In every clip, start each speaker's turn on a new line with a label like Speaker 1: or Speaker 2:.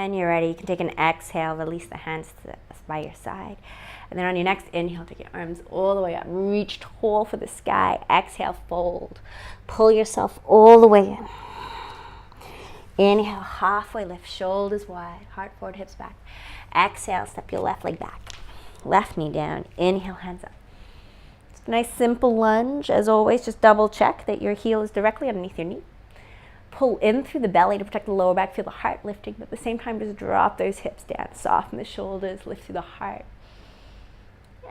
Speaker 1: when you're ready, you can take an exhale, release the hands by your side. And then on your next inhale, take your arms all the way up. Reach tall for the sky. Exhale, fold. Pull yourself all the way in. Inhale, halfway lift, shoulders wide, heart forward, hips back. Exhale, step your left leg back. Left knee down. Inhale, hands up. Just a nice simple lunge. As always, just double check that your heel is directly underneath your knee. Pull in through the belly to protect the lower back. Feel the heart lifting, but at the same time, just drop those hips down. Soften the shoulders, lift through the heart.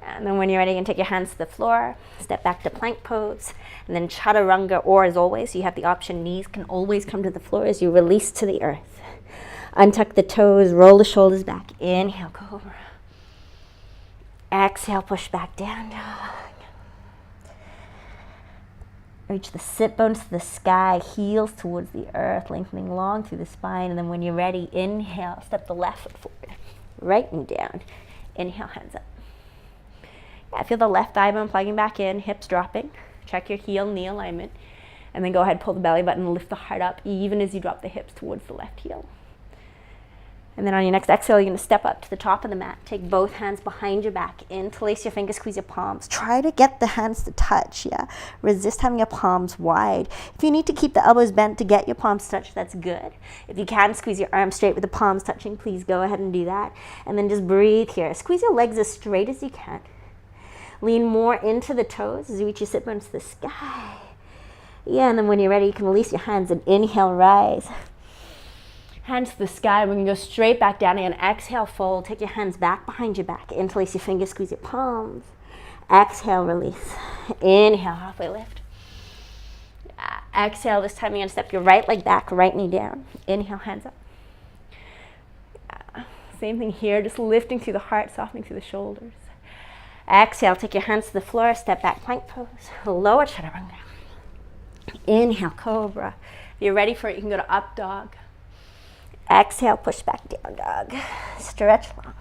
Speaker 1: And then when you're ready, you can take your hands to the floor, step back to plank pose, and then chaturanga, or as always, you have the option, knees can always come to the floor as you release to the earth. Untuck the toes, roll the shoulders back. Inhale, cobra. Exhale, push back down, dog. Reach the sit bones to the sky, heels towards the earth, lengthening long through the spine. And then when you're ready, inhale, step the left foot forward, right knee down. Inhale, hands up. Yeah, feel the left thigh bone plugging back in, hips dropping. Check your heel, knee alignment. And then go ahead, pull the belly button, and lift the heart up even as you drop the hips towards the left heel. And then on your next exhale, you're going to step up to the top of the mat. Take both hands behind your back. Interlace your fingers, squeeze your palms. Try to get the hands to touch, yeah? Resist having your palms wide. If you need to keep the elbows bent to get your palms to touch, that's good. If you can, squeeze your arms straight with the palms touching. Please go ahead and do that. And then just breathe here. Squeeze your legs as straight as you can. Lean more into the toes as you reach your sit bones to the sky. Yeah, and then when you're ready, you can release your hands and inhale, rise. Hands to the sky. We're going to go straight back down again. Exhale, fold. Take your hands back behind your back. Interlace your fingers, squeeze your palms. Exhale, release. Inhale, halfway lift. Exhale, this time you're going to step your right leg back, right knee down. Inhale, hands up. Same thing here, just lifting through the heart, softening through the shoulders. Exhale, take your hands to the floor, step back, plank pose. Lower chaturanga. Inhale, cobra. If you're ready for it, you can go to up dog. Exhale, push back down dog. Stretch long.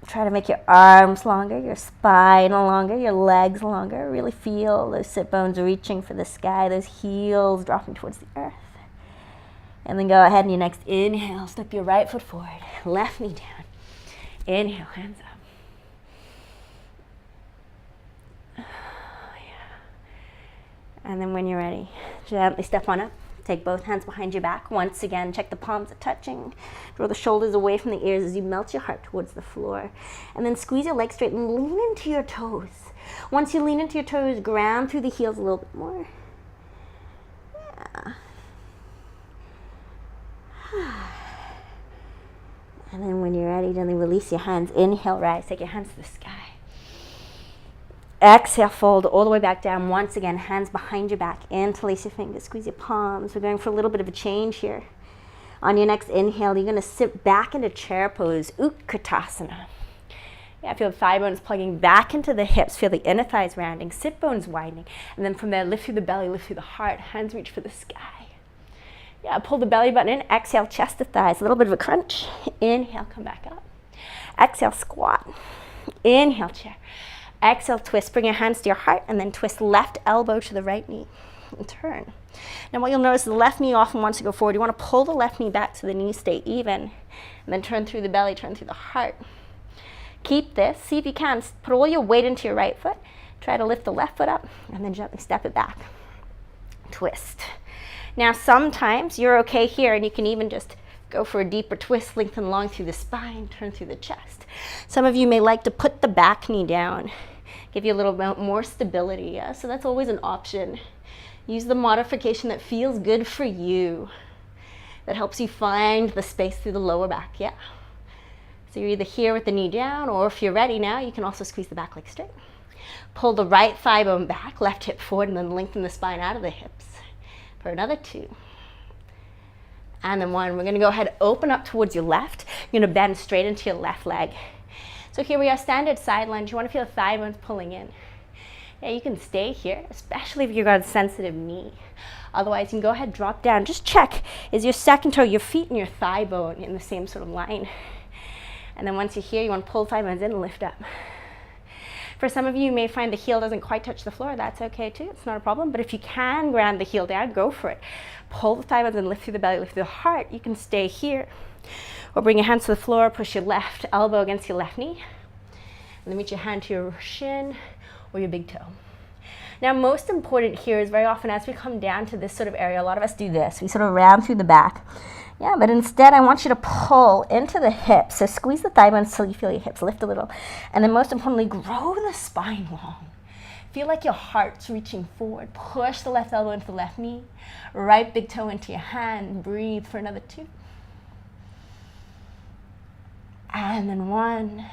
Speaker 1: Try to make your arms longer, your spine longer, your legs longer. Really feel those sit bones reaching for the sky, those heels dropping towards the earth. And then go ahead and your next inhale, step your right foot forward, left knee down. Inhale, hands up. And then when you're ready, gently step on up. Take both hands behind your back. Once again, check the palms are touching. Draw the shoulders away from the ears as you melt your heart towards the floor. And then squeeze your legs straight and lean into your toes. Once you lean into your toes, ground through the heels a little bit more. Yeah. And then when you're ready, gently release your hands. Inhale, rise. Take your hands to the sky. Exhale, fold all the way back down. Once again, hands behind your back. Interlace your fingers, squeeze your palms. We're going for a little bit of a change here. On your next inhale, you're going to sit back into chair pose, Utkatasana. Yeah, feel the thigh bones plugging back into the hips. Feel the inner thighs rounding, sit bones widening. And then from there, lift through the belly, lift through the heart. Hands reach for the sky. Yeah, pull the belly button in. Exhale, chest to thighs. A little bit of a crunch. Inhale, come back up. Exhale, squat. Inhale, chair. Exhale, twist. Bring your hands to your heart and then twist left elbow to the right knee and turn. Now what you'll notice is the left knee often wants to go forward. You want to pull the left knee back so the knees stay even and then turn through the belly, turn through the heart. Keep this. See if you can. Put all your weight into your right foot. Try to lift the left foot up and then gently step it back. Twist. Now sometimes you're okay here and you can even just go for a deeper twist, lengthen long through the spine, turn through the chest. Some of you may like to put the back knee down. Give you a little bit more stability, yeah? So that's always an option. Use the modification that feels good for you, that helps you find the space through the lower back, yeah? So you're either here with the knee down, or if you're ready now, you can also squeeze the back leg straight. Pull the right thigh bone back, left hip forward, and then lengthen the spine out of the hips. For another 2. And then 1. We're going to go ahead, open up towards your left. You're going to bend straight into your left leg. So here we are, standard side lunge. You want to feel the thigh bones pulling in. Yeah, you can stay here, especially if you've got a sensitive knee. Otherwise, you can go ahead, drop down. Just check, is your second toe, your feet and your thigh bone in the same sort of line? And then once you're here, you want to pull thigh bones in and lift up. For some of you, you may find the heel doesn't quite touch the floor. That's okay too. It's not a problem. But if you can ground the heel down, go for it. Pull the thigh bones and lift through the belly, lift through the heart. You can stay here. Or bring your hands to the floor, push your left elbow against your left knee. And then reach your hand to your shin or your big toe. Now, most important here is very often as we come down to this sort of area, a lot of us do this. We sort of round through the back. Yeah, but instead I want you to pull into the hips. So squeeze the thigh bones till you feel your hips lift a little. And then most importantly, grow the spine long. Feel like your heart's reaching forward. Push the left elbow into the left knee. Right big toe into your hand. Breathe for another 2. And then 1.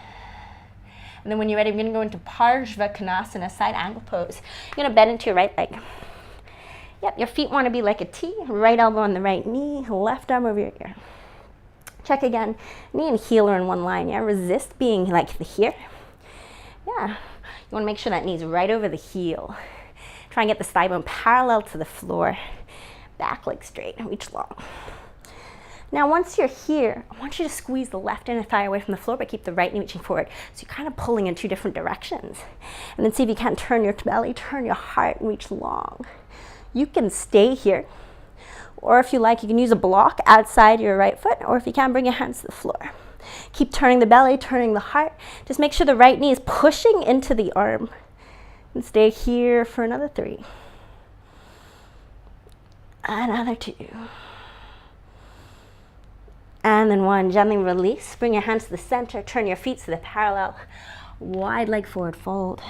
Speaker 1: And then when you're ready, we're going to go into Parshva Konasana, side angle pose. You're going to bend into your right leg. Yep, your feet want to be like a T. Right elbow on the right knee, left arm over your ear. Check again. Knee and heel are in one line. Yeah, resist being like here. Yeah, you want to make sure that knee's right over the heel. Try and get the thigh bone parallel to the floor. Back leg straight and reach long. Now, once you're here, I want you to squeeze the left inner thigh away from the floor, but keep the right knee reaching forward. So you're kind of pulling in 2 different directions. And then see if you can turn your belly, turn your heart, and reach long. You can stay here. Or if you like, you can use a block outside your right foot, or if you can, bring your hands to the floor. Keep turning the belly, turning the heart. Just make sure the right knee is pushing into the arm. And stay here for another 3. Another 2. And then 1, gently release. Bring your hands to the center, turn your feet to the parallel. Wide leg forward fold.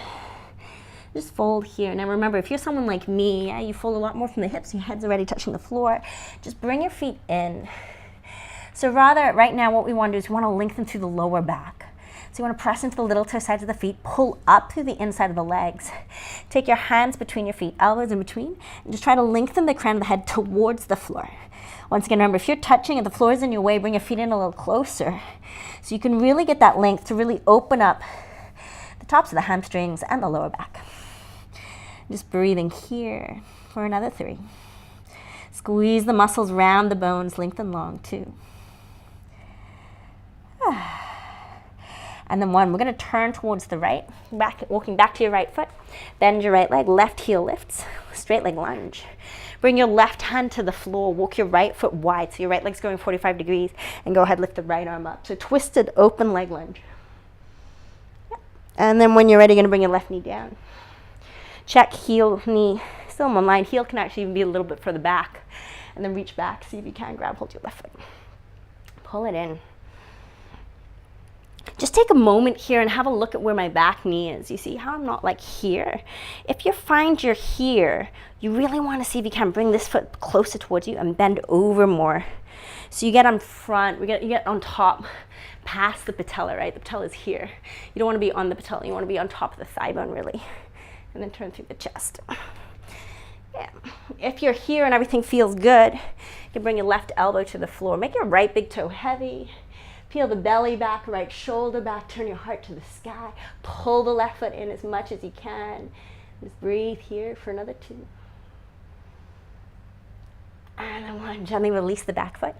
Speaker 1: Just fold here. Now remember, if you're someone like me, yeah, you fold a lot more from the hips, your head's already touching the floor. Just bring your feet in. So rather, right now what we want to do is we want to lengthen through the lower back. So you want to press into the little toe sides of the feet, pull up through the inside of the legs. Take your hands between your feet, elbows in between, and just try to lengthen the crown of the head towards the floor. Once again, remember, if you're touching and the floor is in your way, bring your feet in a little closer. So you can really get that length to really open up the tops of the hamstrings and the lower back. Just breathing here for another 3. Squeeze the muscles round the bones, lengthen long, 2. And then 1, we're going to turn towards the right, walking back to your right foot. Bend your right leg, left heel lifts, straight leg lunge. Bring your left hand to the floor, walk your right foot wide, so your right leg's going 45 degrees, and go ahead, lift the right arm up. So twisted open leg lunge. Yep. And then when you're ready, you're going to bring your left knee down. Check heel, knee, still in one line. Heel can actually even be a little bit further back. And then reach back, see if you can grab hold your left foot. Pull it in. Just take a moment here and have a look at where my back knee is. You see how I'm not like here? If you find you're here, you really want to see if you can bring this foot closer towards you and bend over more. So you get on front, you get on top, past the patella, right? The patella is here. You don't want to be on the patella, you want to be on top of the thigh bone really. And then turn through the chest. Yeah. If you're here and everything feels good, you can bring your left elbow to the floor. Make your right big toe heavy. Peel the belly back, right shoulder back, turn your heart to the sky. Pull the left foot in as much as you can. Just breathe here for another 2. And then 1, gently release the back foot.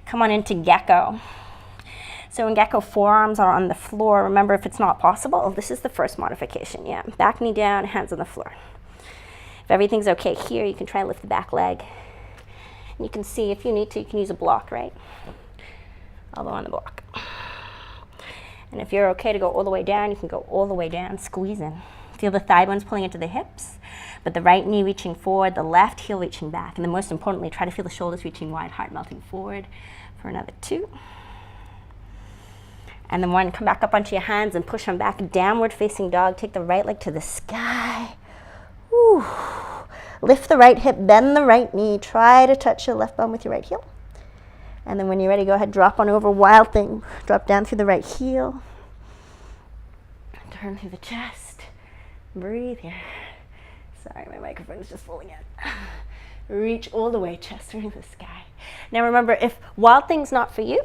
Speaker 1: Come on into gecko. So in gecko, forearms are on the floor. Remember, if it's not possible, this is the first modification. Yeah, back knee down, hands on the floor. If everything's okay here, you can try and lift the back leg. And you can see, if you need to, you can use a block, right? Elbow on the block. And if you're okay to go all the way down, you can go all the way down, squeeze in. Feel the thigh bones pulling into the hips, but the right knee reaching forward, the left heel reaching back. And then most importantly, try to feel the shoulders reaching wide, heart melting forward for another 2. And then 1, come back up onto your hands and push them back, downward facing dog. Take the right leg to the sky. Woo. Lift the right hip, bend the right knee. Try to touch your left bum with your right heel. And then when you're ready, go ahead, drop on over, wild thing. Drop down through the right heel. Turn through the chest. Breathe here. Sorry, my microphone is just falling in. Reach all the way, chest through the sky. Now remember, if wild thing's not for you,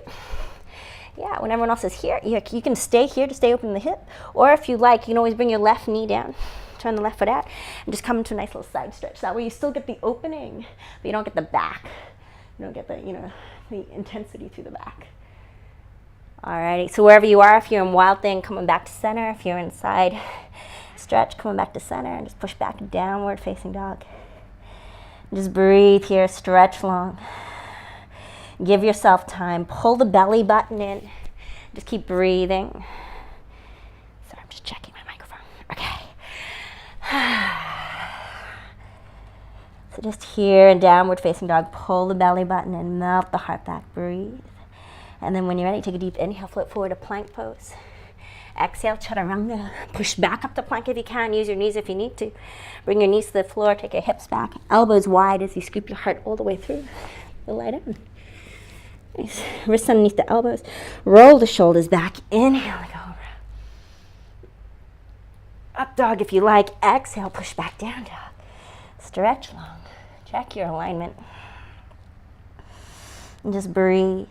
Speaker 1: yeah, when everyone else is here, you can stay here to stay open in the hip. Or if you like, you can always bring your left knee down. Turn the left foot out and just come into a nice little side stretch. That way you still get the opening, but you don't get the back. You don't get the, the intensity through the back. Alrighty, so wherever you are, if you're in Wild Thing, coming back to center. If you're inside stretch, coming back to center, and just push back, downward facing dog. Just breathe here, stretch long. Give yourself time. Pull the belly button in. Just keep breathing. Sorry, I'm just checking my microphone. Okay. So just here in downward facing dog, pull the belly button in, melt the heart back, breathe. And then when you're ready, take a deep inhale, float forward to plank pose. Exhale, chaturanga. Push back up to plank if you can. Use your knees if you need to. Bring your knees to the floor. Take your hips back. Elbows wide as you scoop your heart all the way through. You'll lie down. Nice. Wrists underneath the elbows. Roll the shoulders back. Inhale and go over. Up dog if you like. Exhale, push back down dog. Stretch long. Check your alignment. And just breathe.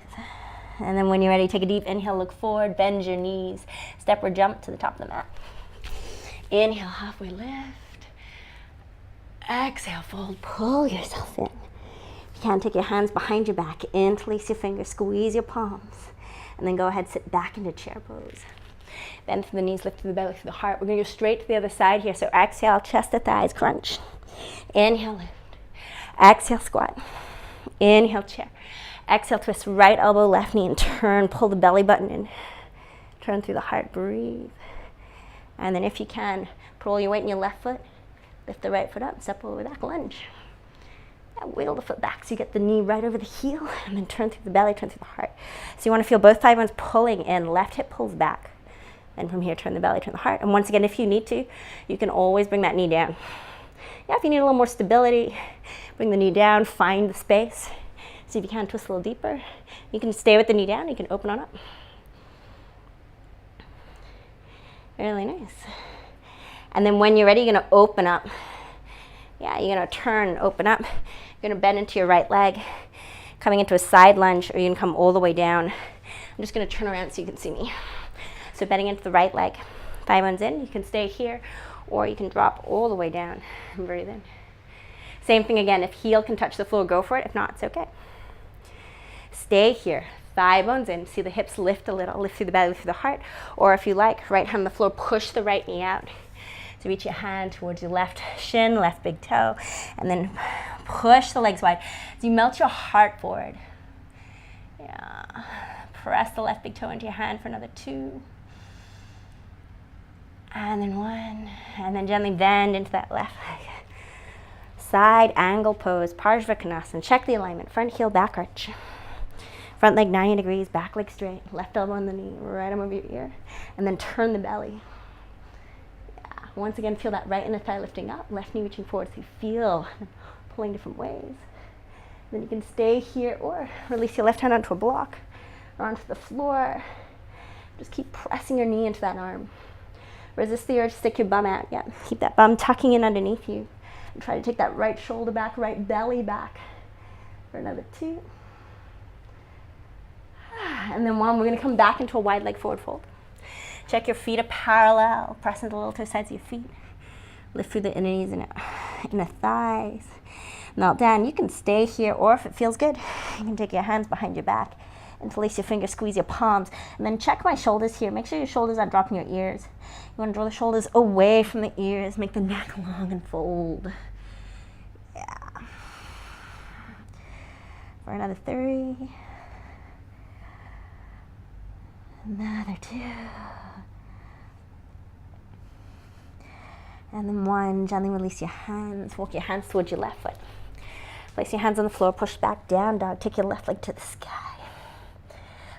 Speaker 1: And then when you're ready, take a deep inhale, look forward, bend your knees, step or jump to the top of the mat. Inhale, halfway lift. Exhale, fold, pull yourself in. If you can, take your hands behind your back, interlace your fingers, squeeze your palms, and then go ahead, sit back into chair pose. Bend through the knees, lift through the belly, through the heart. We're gonna go straight to the other side here, so exhale, chest to thighs, crunch. Inhale, lift. Exhale, squat. Inhale, chair. Exhale, twist right elbow, left knee, and turn. Pull the belly button in. Turn through the heart, breathe. And then if you can, pull your weight in your left foot. Lift the right foot up, step all the way back, lunge. And wiggle the foot back so you get the knee right over the heel, and then turn through the belly, turn through the heart. So you want to feel both thigh bones pulling in, left hip pulls back. And from here, turn the belly, turn the heart. And once again, if you need to, you can always bring that knee down. Yeah, if you need a little more stability, bring the knee down, find the space. See if you can twist a little deeper. You can stay with the knee down, you can open on up. Really nice. And then when you're ready, you're gonna open up. Yeah, you're gonna turn and open up. You're gonna bend into your right leg, coming into a side lunge, or you can come all the way down. I'm just gonna turn around so you can see me. So bending into the right leg, thigh bones in, you can stay here, or you can drop all the way down and breathe in. Same thing again, if heel can touch the floor, go for it. If not, it's okay. Stay here, thigh bones in, see the hips lift a little, lift through the belly, through the heart, or if you like, right hand on the floor, push the right knee out. So reach your hand towards your left shin, left big toe, and then push the legs wide. So you melt your heart forward. Yeah. Press the left big toe into your hand for another 2. And then 1, and then gently bend into that left leg. Side angle pose, Parsvakonasana. Check the alignment, front heel, back arch. Front leg 90 degrees, back leg straight, left elbow on the knee, right arm over your ear, and then turn the belly. Yeah. Once again, feel that right inner thigh lifting up, left knee reaching forward, so you feel pulling different ways. Then you can stay here or release your left hand onto a block or onto the floor. Just keep pressing your knee into that arm. Resist the urge to stick your bum out. Yeah, keep that bum tucking in underneath you. And try to take that right shoulder back, right belly back for another 2. And then 1, we're going to come back into a wide leg forward fold. Check your feet are parallel. Press into the little toe sides of your feet. Lift through the inner knees and inner thighs. Melt down. You can stay here, or if it feels good, you can take your hands behind your back. Interlace your fingers, squeeze your palms. And then check my shoulders here. Make sure your shoulders aren't dropping your ears. You want to draw the shoulders away from the ears. Make the neck long and fold. Yeah. For another 3. Another 2. And then 1, gently release your hands. Walk your hands towards your left foot. Place your hands on the floor, push back, down dog. Take your left leg to the sky.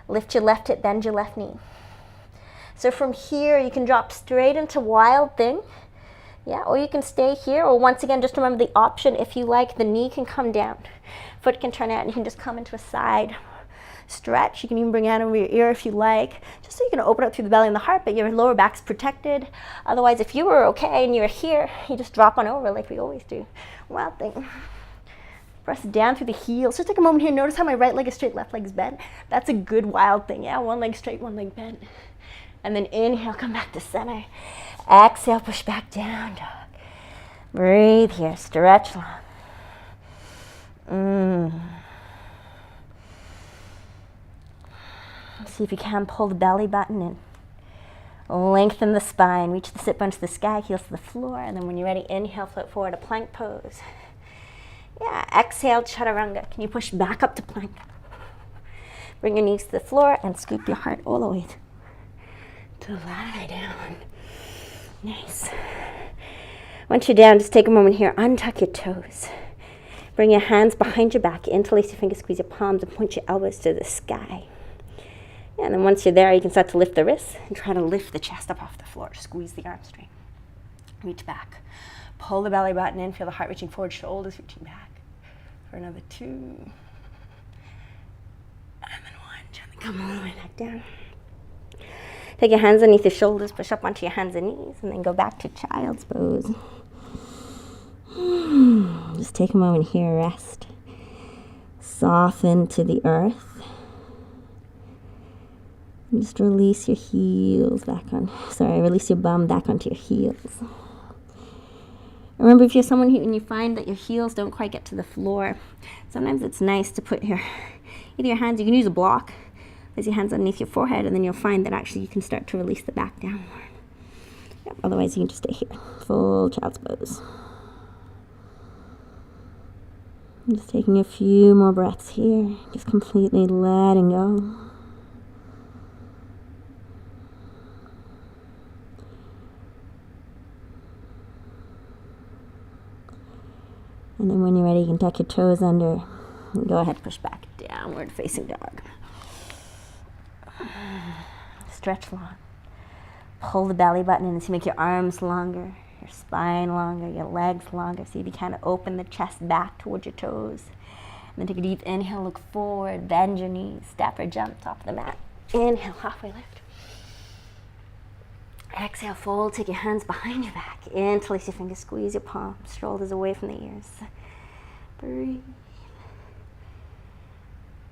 Speaker 1: Lift your left hip, bend your left knee. So from here, you can drop straight into Wild Thing. Yeah, or you can stay here, or once again, just remember the option, if you like, the knee can come down. Foot can turn out, and you can just come into a side stretch. You can even bring it out over your ear if you like, just so you can open up through the belly and the heart, but your lower back's protected. Otherwise, if you were okay and you're here, you just drop on over like we always do. Wild Thing. Press down through the heels. Just take a moment here. Notice how my right leg is straight, left leg is bent. That's a good Wild Thing. Yeah, 1 leg straight, 1 leg bent. And then inhale, come back to center. Exhale, push back down, dog. Breathe here, stretch long. See if you can pull the belly button in. Lengthen the spine, reach the sit bones to the sky, heels to the floor, and then when you're ready, inhale, float forward to plank pose. Yeah, exhale, chaturanga. Can you push back up to plank? Bring your knees to the floor and scoop your heart all the way to lie down. Nice. Once you're down, just take a moment here, untuck your toes. Bring your hands behind your back, interlace your fingers, squeeze your palms, and point your elbows to the sky. And then once you're there, you can start to lift the wrists and try to lift the chest up off the floor. Squeeze the arms straight. Reach back. Pull the belly button in. Feel the heart reaching forward, shoulders reaching back. For another 2. And then 1. Gently come all the way back down. Take your hands underneath your shoulders, push up onto your hands and knees, and then go back to child's pose. Just take a moment here, rest. Soften to the earth. And just release your heels release your bum back onto your heels. Remember, if you're someone and you find that your heels don't quite get to the floor, sometimes it's nice to put either your hands, you can use a block, place your hands underneath your forehead, and then you'll find that actually you can start to release the back downward. Yep, otherwise, you can just stay here. Full child's pose. Just taking a few more breaths here, just completely letting go. And then when you're ready, you can tuck your toes under and go ahead, push back, downward facing dog. Stretch long. Pull the belly button in to make your arms longer, your spine longer, your legs longer. See if you kind of open the chest back towards your toes. And then take a deep inhale, look forward, bend your knees, step or jump top of the mat. Inhale, halfway lift. Exhale, fold, take your hands behind your back. Interlace your fingers, squeeze your palms, shoulders away from the ears. Breathe.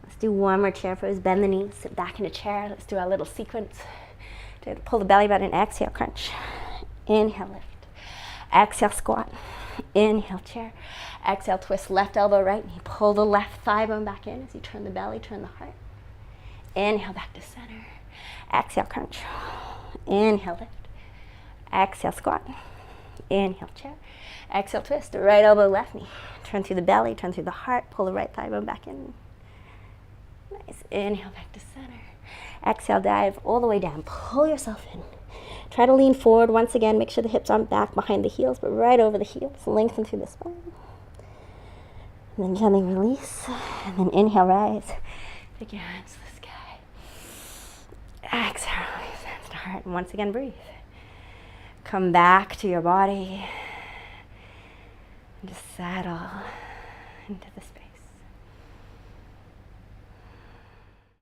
Speaker 1: Let's do one more chair pose. Bend the knees, sit back in a chair. Let's do our little sequence. Pull the belly button, exhale, crunch. Inhale, lift. Exhale, squat. Inhale, chair. Exhale, twist left elbow, right knee. Pull the left thigh bone back in as you turn the belly, turn the heart. Inhale, back to center. Exhale, crunch. Inhale, lift. Exhale, squat. Inhale, chair. Exhale, twist. Right elbow, left knee. Turn through the belly, turn through the heart. Pull the right thigh bone back in. Nice. Inhale, back to center. Exhale, dive all the way down. Pull yourself in. Try to lean forward once again. Make sure the hips aren't back behind the heels, but right over the heels. Lengthen through the spine. And then gently release. And then inhale, rise. Take your hands to the sky. Exhale, release hands to heart. And once again, breathe. Come back to your body. And just settle into the space.